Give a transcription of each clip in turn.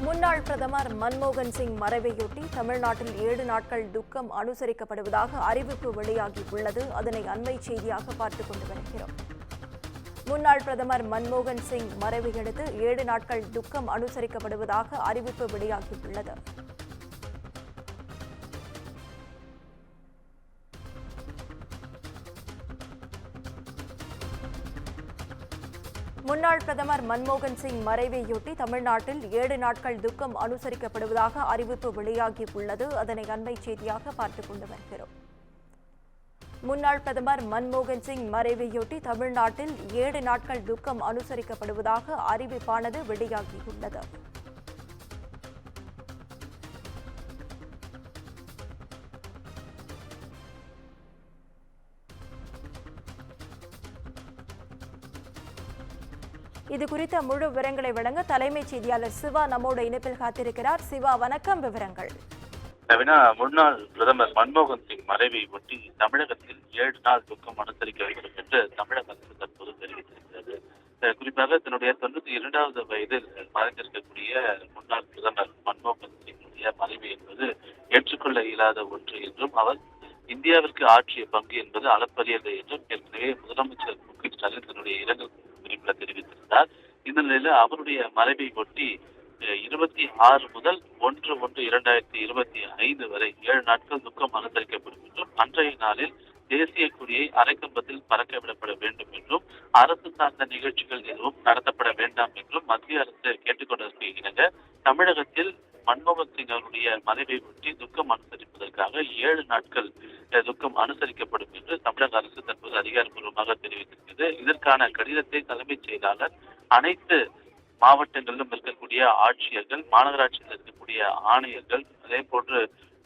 முன்னாள் பிரதமர் மன்மோகன் சிங் மறைவையொட்டி தமிழ்நாட்டில் 7 நாட்கள் துக்கம் அனுசரிக்கப்படுவதாக அறிவிப்பு வெளியாகியுள்ளது. அதனை அண்மை செய்தியாக பார்த்துக் கொண்டு வருகிறோம். முன்னாள் பிரதமர் மன்மோகன் சிங் மறைவையடுத்து 7 நாட்கள் துக்கம் அனுசரிக்கப்படுவதாக அறிவிப்பு வெளியாகியுள்ளது. முன்னாள் பிரதமர் மன்மோகன் சிங் மறைவையொட்டி தமிழ்நாட்டில் 7 நாட்கள் துக்கம் அனுசரிக்கப்படுவதாக அறிவிப்பு வெளியாகியுள்ளது. அதனை அண்மை செய்தியாக பார்த்துக் கொண்டு வருகிறோம். முன்னாள் பிரதமர் மன்மோகன் சிங் மறைவையொட்டி தமிழ்நாட்டில் 7 நாட்கள் துக்கம் அனுசரிக்கப்படுவதாக அறிவிப்பானது வெளியாகியுள்ளது. இதுகுறித்த முழு விவரங்களை வழங்க தலைமைச் செய்தியாளர் சிவா நம்மோட இணைப்பில் காத்திருக்கிறார். சிவா, வணக்கம். விவரங்கள். முன்னாள் பிரதமர் மன்மோகன் சிங் மறைவை ஒட்டி தமிழகத்தில் 7 நாள் துக்கம் அனுசரிக்கப்படும் என்று தமிழக அரசு தற்போது தெரிவித்திருக்கிறது. குறிப்பாக தன்னுடைய 92வது வயதில் மறைந்திருக்கக்கூடிய முன்னாள் பிரதமர் மன்மோகன் சிங்குடைய மறைவு என்பது ஏற்றுக்கொள்ள இயலாத ஒன்று என்றும், அவர் இந்தியாவிற்கு ஆற்றிய பங்கு என்பது அளப்பரியது என்றும் ஏற்கனவே முதலமைச்சர் மு.க. ஸ்டாலின் தன்னுடைய இரங்கல் குறிப்பில் தெரிவித்திருந்தார். இந்த நிலையில அவருடைய மறைவை ஒட்டி 26 முதல் 1/1/2025 வரை 7 நாட்கள் துக்கம் அனுசரிக்கப்படும் என்றும், அன்றைய நாளில் தேசிய கொடியை அரைக்கம்பத்தில் பறக்க விடப்பட வேண்டும் என்றும், அரசு சார்ந்த நிகழ்ச்சிகள் எதுவும் நடத்தப்பட வேண்டாம் என்றும் மத்திய அரசு கேட்டுக்கொண்டதற்கு இணங்க தமிழகத்தில் மன்மோகன் சிங் அவருடைய மறைவை ஒட்டி துக்கம் அனுசரிப்பதற்காக 7 நாட்கள் துக்கம் அனுசரிக்கப்படும் என்று தமிழக அரசு தற்போது அதிகாரப்பூர்வமாக தெரிவித்திருக்கிறது. இதற்கான கடிதத்தை தலைமைச் செயலாளர் அனைத்து மாவட்டங்களிலும் இருக்கக்கூடிய ஆட்சியர்கள், மாநகராட்சியில் இருக்கக்கூடிய ஆணையர்கள், அதே போன்று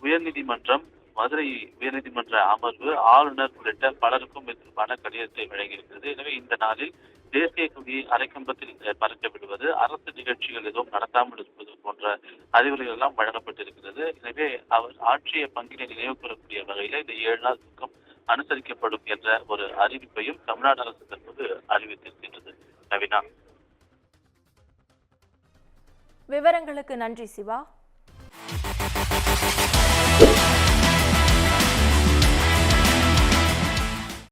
உயர்நீதிமன்றம், மதுரை உயர்நீதிமன்ற அமர்வு, ஆளுநர் உள்ளிட்ட பலருக்கும் இதற்கான கடிதத்தை வழங்கியிருக்கிறது. எனவே இந்த நாளில் தேசிய கொடியை அரைக்கம்பத்தில் பறக்க விடுவது, அரசு நிகழ்ச்சிகள் எதுவும் நடத்தாமல் இருப்பது போன்ற அறிவுரைகள் எல்லாம் வழங்கப்பட்டிருக்கிறது. எனவே அவர் ஆற்றிய பங்கினை நினைவு கூறக்கூடிய வகையில் இந்த 7 நாள் துக்கம் அனுசரிக்கப்படும் என்ற ஒரு அறிவிப்பையும் தமிழ்நாடு அரசு தற்போது அறிவித்திருக்கின்றது. நவீனா, விவரங்களுக்கு நன்றி சிவா.